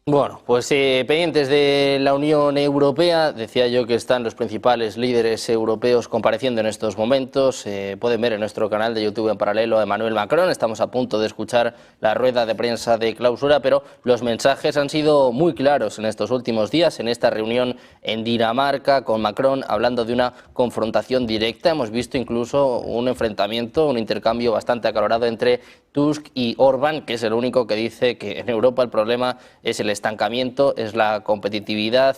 Bueno, pues pendientes de la Unión Europea, decía yo que están los principales líderes europeos compareciendo en estos momentos. Pueden ver en nuestro canal de YouTube en paralelo a Emmanuel Macron. Estamos a punto de escuchar la rueda de prensa de clausura, pero los mensajes han sido muy claros en estos últimos días, en esta reunión en Dinamarca con Macron, hablando de una confrontación directa. Hemos visto incluso un enfrentamiento, un intercambio bastante acalorado entre Tusk y Orbán, que es el único que dice que en Europa el problema es el estancamiento, es la competitividad.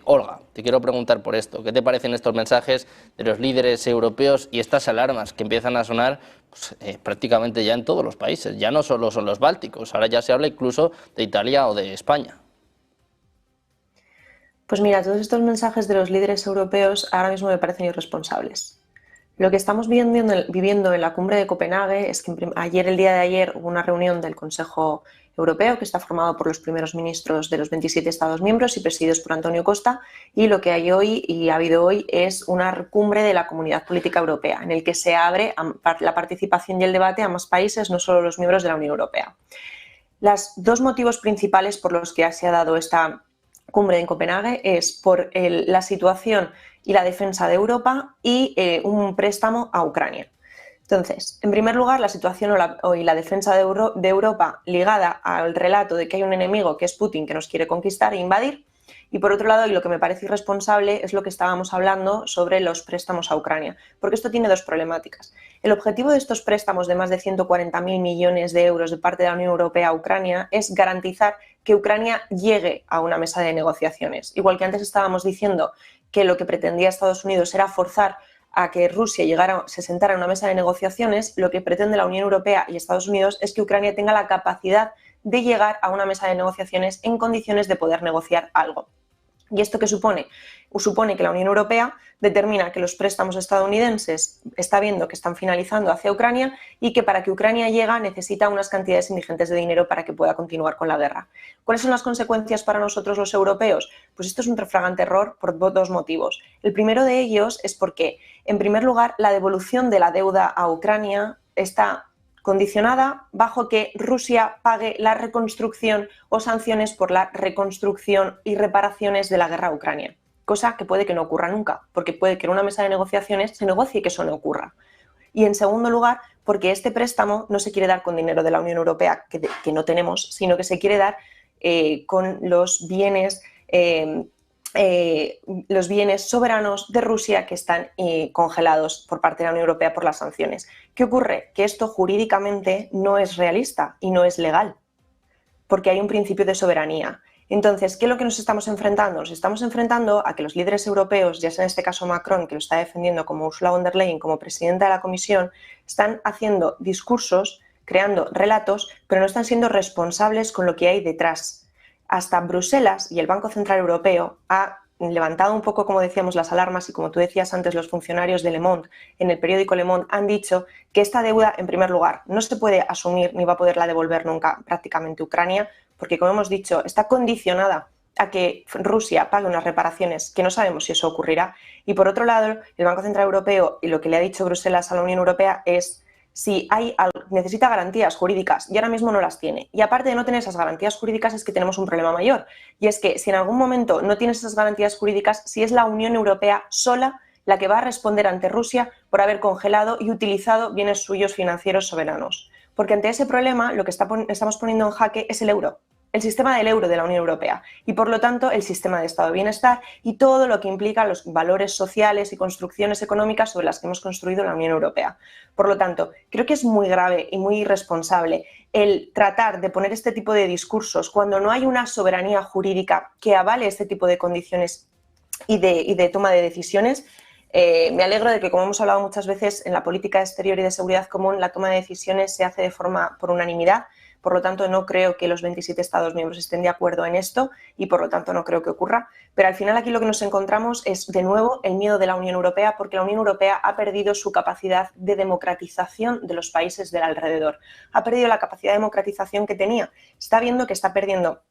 Olga, te quiero preguntar por esto. ¿Qué te parecen estos mensajes de los líderes europeos y estas alarmas que empiezan a sonar pues, prácticamente ya en todos los países? Ya no solo son los bálticos, ahora ya se habla incluso de Italia o de España. Pues mira, todos estos mensajes de los líderes europeos ahora mismo me parecen irresponsables. Lo que estamos viviendo en la cumbre de Copenhague es que el día de ayer, hubo una reunión del Consejo Europeo que está formado por los primeros ministros de los 27 Estados miembros y presididos por Antonio Costa, y lo que hay hoy y ha habido hoy es una cumbre de la Comunidad Política Europea en el que se abre la participación y el debate a más países, no solo los miembros de la Unión Europea. Los dos motivos principales por los que se ha dado esta cumbre en Copenhague es por la situación y la defensa de Europa y un préstamo a Ucrania. Entonces, en primer lugar, la situación y la defensa de Europa ligada al relato de que hay un enemigo que es Putin que nos quiere conquistar e invadir. Y por otro lado, y lo que me parece irresponsable, es lo que estábamos hablando sobre los préstamos a Ucrania, porque esto tiene dos problemáticas. El objetivo de estos préstamos de más de 140.000 millones de euros de parte de la Unión Europea a Ucrania es garantizar que Ucrania llegue a una mesa de negociaciones. Igual que antes estábamos diciendo que lo que pretendía Estados Unidos era forzar a que Rusia se sentara en una mesa de negociaciones, lo que pretende la Unión Europea y Estados Unidos es que Ucrania tenga la capacidad de llegar a una mesa de negociaciones en condiciones de poder negociar algo. ¿Y esto qué supone? Supone que la Unión Europea determina que los préstamos estadounidenses está viendo que están finalizando hacia Ucrania y que para que Ucrania llegue necesita unas cantidades ingentes de dinero para que pueda continuar con la guerra. ¿Cuáles son las consecuencias para nosotros los europeos? Pues esto es un flagrante error por dos motivos. El primero de ellos es porque, en primer lugar, la devolución de la deuda a Ucrania está condicionada bajo que Rusia pague la reconstrucción o sanciones por la reconstrucción y reparaciones de la guerra a Ucrania, cosa que puede que no ocurra nunca, porque puede que en una mesa de negociaciones se negocie que eso no ocurra. Y en segundo lugar, porque este préstamo no se quiere dar con dinero de la Unión Europea, que no tenemos, sino que se quiere dar con los bienes soberanos de Rusia que están congelados por parte de la Unión Europea por las sanciones. ¿Qué ocurre? Que esto jurídicamente no es realista y no es legal, porque hay un principio de soberanía. Entonces, ¿qué es lo que nos estamos enfrentando? Nos estamos enfrentando a que los líderes europeos, ya sea en este caso Macron, que lo está defendiendo, como Ursula von der Leyen, como presidenta de la Comisión, están haciendo discursos, creando relatos, pero no están siendo responsables con lo que hay detrás. Hasta Bruselas y el Banco Central Europeo ha levantado un poco, como decíamos, las alarmas, y como tú decías antes, los funcionarios de Le Monde, en el periódico Le Monde, han dicho que esta deuda, en primer lugar, no se puede asumir ni va a poderla devolver nunca prácticamente Ucrania, porque, como hemos dicho, está condicionada a que Rusia pague unas reparaciones que no sabemos si eso ocurrirá. Y por otro lado, el Banco Central Europeo, y lo que le ha dicho Bruselas a la Unión Europea es si necesita garantías jurídicas y ahora mismo no las tiene. Y aparte de no tener esas garantías jurídicas es que tenemos un problema mayor, y es que si en algún momento no tienes esas garantías jurídicas, si es la Unión Europea sola la que va a responder ante Rusia por haber congelado y utilizado bienes suyos financieros soberanos. Porque ante ese problema lo que estamos poniendo en jaque es el euro, el sistema del euro de la Unión Europea, y por lo tanto el sistema de estado de bienestar y todo lo que implica los valores sociales y construcciones económicas sobre las que hemos construido la Unión Europea. Por lo tanto, creo que es muy grave y muy irresponsable el tratar de poner este tipo de discursos cuando no hay una soberanía jurídica que avale este tipo de condiciones y de toma de decisiones. Me alegro de que, como hemos hablado muchas veces, en la política exterior y de seguridad común la toma de decisiones se hace de forma por unanimidad. Por lo tanto, no creo que los 27 Estados miembros estén de acuerdo en esto y, por lo tanto, no creo que ocurra. Pero al final aquí lo que nos encontramos es, de nuevo, el miedo de la Unión Europea, porque la Unión Europea ha perdido su capacidad de democratización de los países del alrededor. Ha perdido la capacidad de democratización que tenía. Está viendo que está perdiendo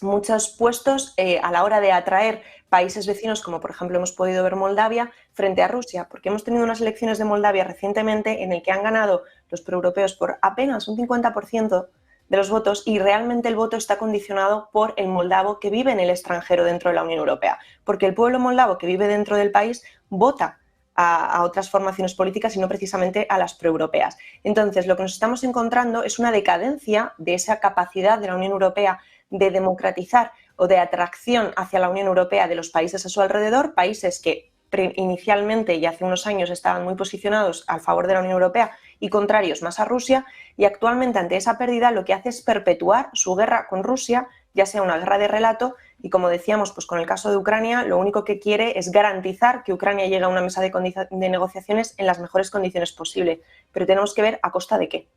muchos puestos a la hora de atraer países vecinos, como por ejemplo hemos podido ver Moldavia, frente a Rusia, porque hemos tenido unas elecciones de Moldavia recientemente en el que han ganado los proeuropeos por apenas un 50% de los votos y realmente el voto está condicionado por el moldavo que vive en el extranjero dentro de la Unión Europea, porque el pueblo moldavo que vive dentro del país vota a otras formaciones políticas y no precisamente a las proeuropeas. Entonces, lo que nos estamos encontrando es una decadencia de esa capacidad de la Unión Europea de democratizar o de atracción hacia la Unión Europea de los países a su alrededor, países que inicialmente y hace unos años estaban muy posicionados a favor de la Unión Europea y contrarios más a Rusia, y actualmente ante esa pérdida lo que hace es perpetuar su guerra con Rusia, ya sea una guerra de relato, y como decíamos, pues con el caso de Ucrania, lo único que quiere es garantizar que Ucrania llegue a una mesa de negociaciones en las mejores condiciones posibles, pero tenemos que ver a costa de qué.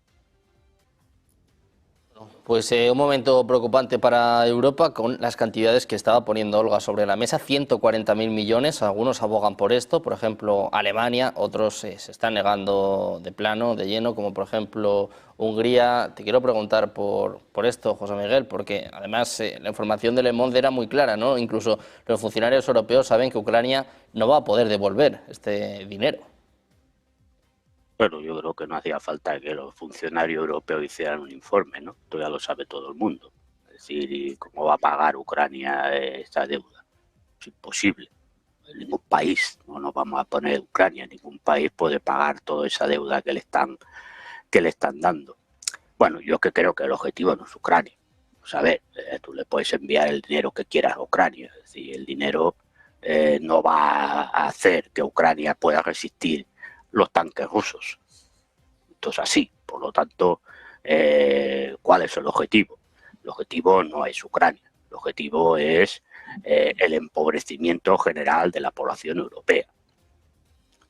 Pues un momento preocupante para Europa con las cantidades que estaba poniendo Olga sobre la mesa, 140.000 millones, algunos abogan por esto, por ejemplo Alemania, otros se están negando de plano, de lleno, como por ejemplo Hungría. Te quiero preguntar por esto, José Miguel, porque además la información de Le Monde era muy clara, ¿no? Incluso los funcionarios europeos saben que Ucrania no va a poder devolver este dinero. Bueno, yo creo que no hacía falta que los funcionarios europeos hicieran un informe, ¿no? Esto ya lo sabe todo el mundo. Es decir, ¿y cómo va a pagar Ucrania esta deuda? Es imposible. Ningún país, no nos vamos a poner Ucrania, ningún país puede pagar toda esa deuda que le están dando. Bueno, yo que creo que el objetivo no es Ucrania. Pues a ver, tú le puedes enviar el dinero que quieras a Ucrania. Es decir, el dinero no va a hacer que Ucrania pueda resistir los tanques rusos. Entonces así, por lo tanto, ¿cuál es el objetivo? El objetivo no es Ucrania, el objetivo es el empobrecimiento general de la población europea,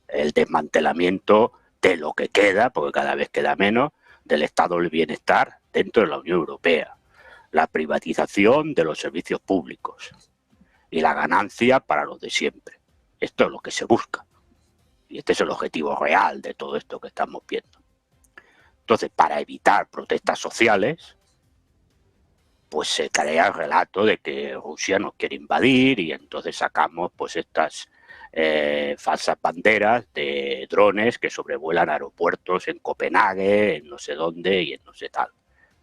el desmantelamiento de lo que queda, porque cada vez queda menos, del estado del bienestar dentro de la Unión Europea, la privatización de los servicios públicos y la ganancia para los de siempre. Esto es lo que se busca. Y este es el objetivo real de todo esto que estamos viendo. Entonces, para evitar protestas sociales, pues se crea el relato de que Rusia nos quiere invadir y entonces sacamos pues estas falsas banderas de drones que sobrevuelan aeropuertos en Copenhague, en no sé dónde y en no sé tal,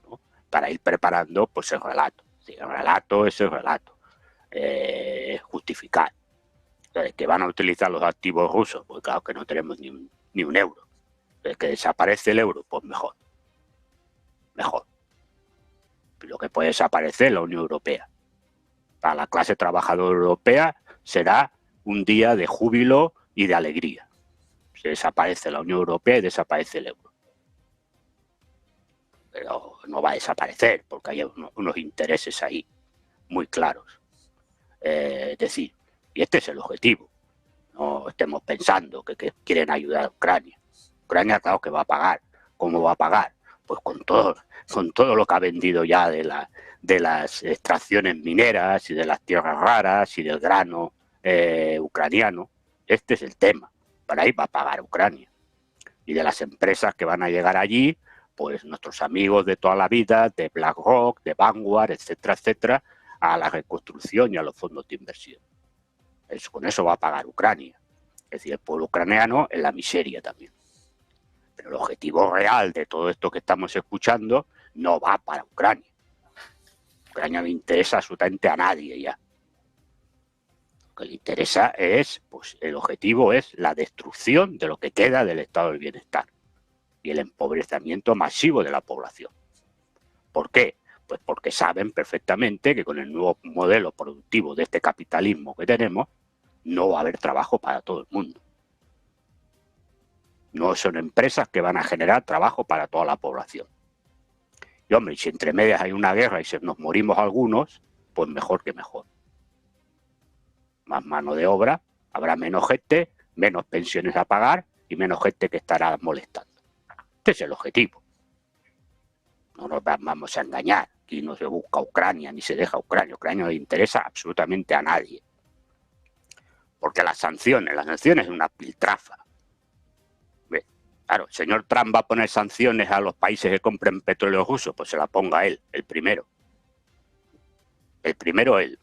¿no? Para ir preparando pues el relato. El relato es el relato. Justificar. Que van a utilizar los activos rusos, pues claro que no tenemos ni un euro. Que desaparece el euro, pues mejor. Mejor. Lo que puede desaparecer la Unión Europea. Para la clase trabajadora europea será un día de júbilo y de alegría. Se desaparece la Unión Europea y desaparece el euro. Pero no va a desaparecer porque hay unos intereses ahí muy claros. Es decir, y este es el objetivo. No estemos pensando que quieren ayudar a Ucrania. Ucrania, claro que va a pagar. ¿Cómo va a pagar? Pues con todo lo que ha vendido ya de las extracciones mineras y de las tierras raras y del grano ucraniano. Este es el tema. Para ahí va a pagar Ucrania. Y de las empresas que van a llegar allí, pues nuestros amigos de toda la vida, de BlackRock, de Vanguard, etcétera, etcétera, a la reconstrucción y a los fondos de inversión. Con eso va a pagar Ucrania. Es decir, el pueblo ucraniano en la miseria también. Pero el objetivo real de todo esto que estamos escuchando no va para Ucrania. Ucrania no le interesa absolutamente a nadie ya. Lo que le interesa es, pues el objetivo es la destrucción de lo que queda del estado del bienestar y el empobrecimiento masivo de la población. ¿Por qué? Pues porque saben perfectamente que con el nuevo modelo productivo de este capitalismo que tenemos, no va a haber trabajo para todo el mundo. No son empresas que van a generar trabajo para toda la población. Y hombre, si entre medias hay una guerra y nos morimos algunos, pues mejor que mejor. Más mano de obra, habrá menos gente, menos pensiones a pagar y menos gente que estará molestando. Este es el objetivo. No nos vamos a engañar. Aquí no se busca Ucrania ni se deja Ucrania. Ucrania no le interesa absolutamente a nadie. Porque las sanciones es una piltrafa. Claro, el señor Trump va a poner sanciones a los países que compren petróleo ruso, pues se la ponga él, el primero. El primero él.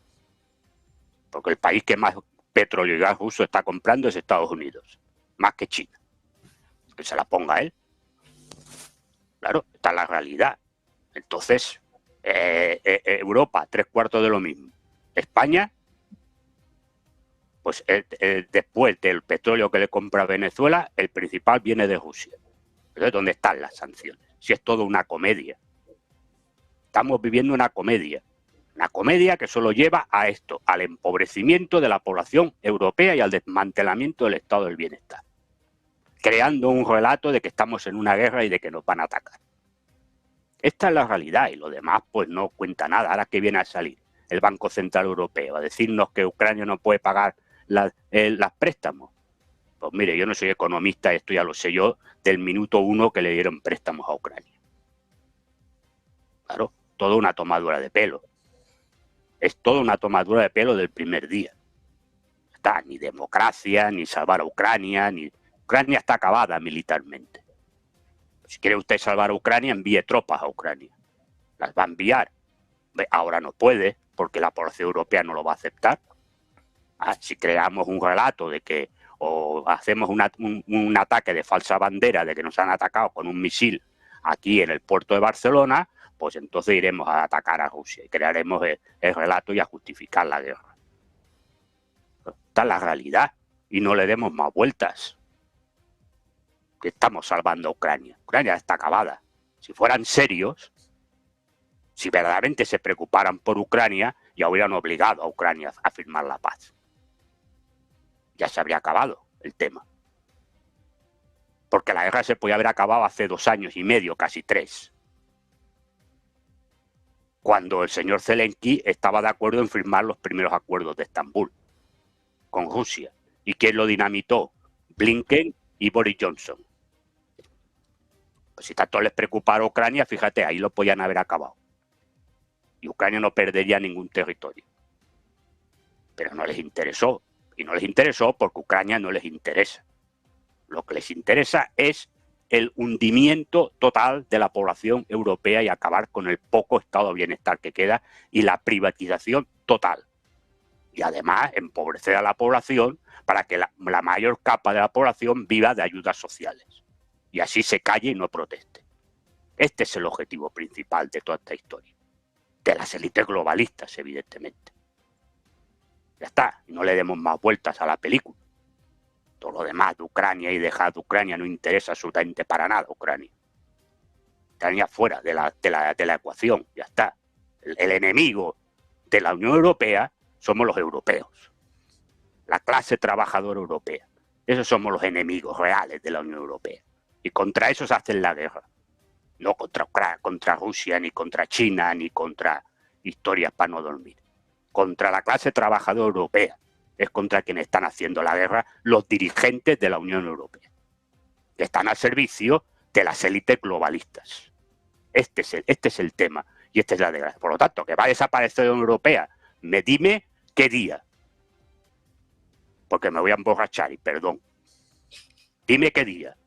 Porque el país que más petróleo y gas ruso está comprando es Estados Unidos, más que China. Que se la ponga él. Claro, esta es la realidad. Entonces, Europa, 3/4 de lo mismo. España, pues después del petróleo que le compra Venezuela, el principal viene de Rusia. Entonces, ¿dónde están las sanciones? Si es todo una comedia. Estamos viviendo una comedia que solo lleva a esto, al empobrecimiento de la población europea y al desmantelamiento del estado del bienestar, creando un relato de que estamos en una guerra y de que nos van a atacar. Esta es la realidad y lo demás pues no cuenta nada. Ahora que viene a salir el Banco Central Europeo a decirnos que Ucrania no puede pagar las préstamos. Pues mire, yo no soy economista, esto ya lo sé yo, del minuto 1 que le dieron préstamos a Ucrania. Claro, toda una tomadura de pelo. Es toda una tomadura de pelo del primer día. Está ni democracia, ni salvar a Ucrania, ni... Ucrania está acabada militarmente. Si quiere usted salvar a Ucrania, envíe tropas a Ucrania. Las va a enviar. Ahora no puede, porque la población europea no lo va a aceptar. Si creamos un relato de que, o hacemos un ataque de falsa bandera de que nos han atacado con un misil aquí en el puerto de Barcelona, pues entonces iremos a atacar a Rusia y crearemos el relato y a justificar la guerra. Esta es la realidad y no le demos más vueltas. Que estamos salvando a Ucrania. Ucrania está acabada. Si fueran serios, si verdaderamente se preocuparan por Ucrania, ya hubieran obligado a Ucrania a firmar la paz. Ya se habría acabado el tema. Porque la guerra se podía haber acabado hace 2 años y medio, casi 3. Cuando el señor Zelensky estaba de acuerdo en firmar los primeros acuerdos de Estambul con Rusia. ¿Y quién lo dinamitó? Blinken y Boris Johnson. Pues si tanto les preocupara a Ucrania, fíjate, ahí lo podían haber acabado. Y Ucrania no perdería ningún territorio. Pero no les interesó. Y no les interesó porque Ucrania no les interesa. Lo que les interesa es el hundimiento total de la población europea y acabar con el poco estado de bienestar que queda y la privatización total. Y además empobrecer a la población para que la mayor capa de la población viva de ayudas sociales. Y así se calle y no proteste. Este es el objetivo principal de toda esta historia. De las élites globalistas, evidentemente. Ya está, no le demos más vueltas a la película. Todo lo demás de Ucrania y dejar de Ucrania no interesa absolutamente para nada Ucrania. Ucrania fuera de la ecuación, ya está. El enemigo de la Unión Europea somos los europeos. La clase trabajadora europea. Esos somos los enemigos reales de la Unión Europea. Y contra esos hacen la guerra. No contra Rusia, ni contra China, ni contra historias para no dormir. Contra la clase trabajadora europea. Es contra quienes están haciendo la guerra los dirigentes de la Unión Europea. Que están al servicio de las élites globalistas. Este es el tema y esta es la desgracia. Por lo tanto, que va a desaparecer la Unión Europea, dime qué día. Porque me voy a emborrachar y perdón. Dime qué día.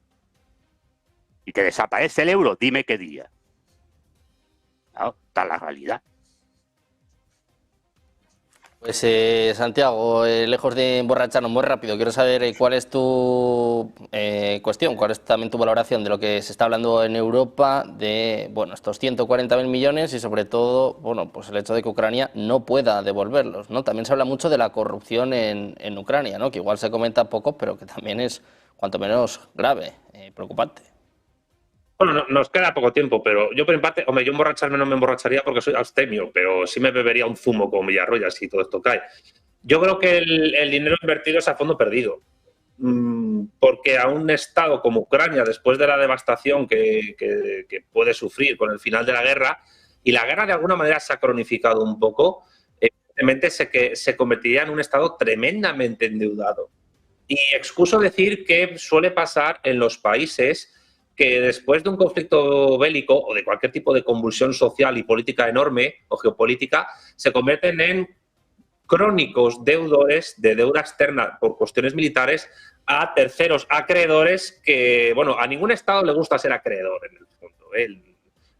Y que desaparece el euro, dime qué día. ¿No? Está la realidad. Pues Santiago, lejos de emborracharnos muy rápido, quiero saber cuál es tu cuestión, cuál es también tu valoración de lo que se está hablando en Europa de estos 140.000 millones y sobre todo pues el hecho de que Ucrania no pueda devolverlos, ¿no? También se habla mucho de la corrupción en Ucrania, ¿no? Que igual se comenta poco, pero que también es cuanto menos grave, preocupante. Bueno, nos queda poco tiempo, pero yo por mi parte, hombre, yo emborracharme no me emborracharía porque soy abstemio, pero sí me bebería un zumo con Villarroya si todo esto cae. Yo creo que el dinero invertido es a fondo perdido, porque a un Estado como Ucrania, después de la devastación que puede sufrir con el final de la guerra, y la guerra de alguna manera se ha cronificado un poco, evidentemente se convertiría en un Estado tremendamente endeudado. Y excuso decir que suele pasar en los países que después de un conflicto bélico o de cualquier tipo de convulsión social y política enorme o geopolítica, se convierten en crónicos deudores de deuda externa por cuestiones militares a terceros acreedores que, a ningún Estado le gusta ser acreedor en el fondo.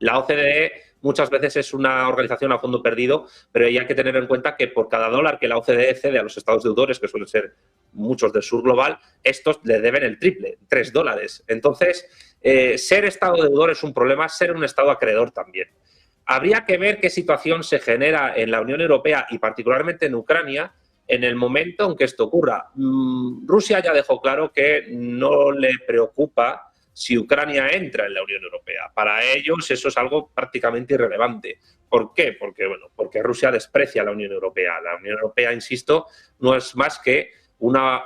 La OCDE muchas veces es una organización a fondo perdido, pero hay que tener en cuenta que por cada dólar que la OCDE cede a los estados deudores, que suelen ser muchos del sur global, estos le deben el triple, $3. Entonces, ser estado deudor es un problema, ser un estado acreedor también. Habría que ver qué situación se genera en la Unión Europea y particularmente en Ucrania en el momento en que esto ocurra. Rusia ya dejó claro que no le preocupa si Ucrania entra en la Unión Europea. Para ellos eso es algo prácticamente irrelevante. ¿Por qué? Porque Rusia desprecia a la Unión Europea. La Unión Europea, insisto, no es más que una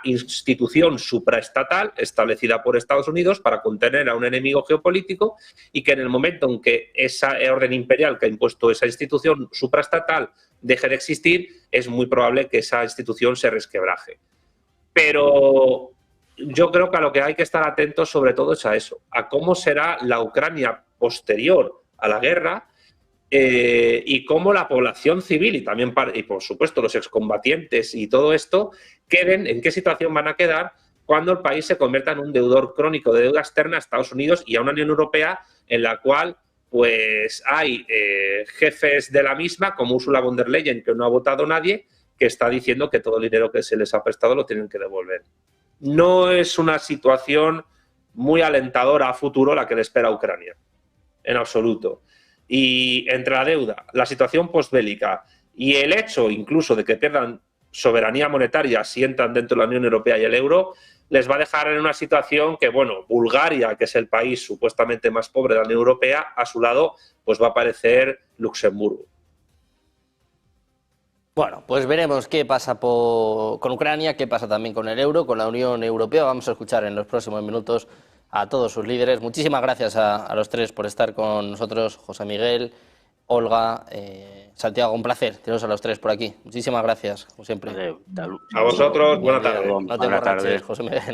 institución supraestatal establecida por Estados Unidos para contener a un enemigo geopolítico y que en el momento en que esa orden imperial que ha impuesto esa institución supraestatal deje de existir, es muy probable que esa institución se resquebraje. Pero yo creo que a lo que hay que estar atentos sobre todo es a eso, a cómo será la Ucrania posterior a la guerra y cómo la población civil y por supuesto los excombatientes y todo esto en qué situación van a quedar cuando el país se convierta en un deudor crónico de deuda externa a Estados Unidos y a una Unión Europea en la cual pues hay jefes de la misma, como Ursula von der Leyen, que no ha votado nadie, que está diciendo que todo el dinero que se les ha prestado lo tienen que devolver. No es una situación muy alentadora a futuro la que le espera a Ucrania, en absoluto. Y entre la deuda, la situación posbélica y el hecho incluso de que pierdan soberanía monetaria si entran dentro de la Unión Europea y el euro, les va a dejar en una situación que, bueno, Bulgaria, que es el país supuestamente más pobre de la Unión Europea, a su lado pues va a aparecer Luxemburgo. Bueno, pues veremos qué pasa con Ucrania, qué pasa también con el euro, con la Unión Europea. Vamos a escuchar en los próximos minutos a todos sus líderes. Muchísimas gracias a los tres por estar con nosotros, José Miguel, Olga, Santiago, un placer teneros a los tres por aquí. Muchísimas gracias, como siempre. A vosotros, buena tarde. No te emborraches, José Miguel.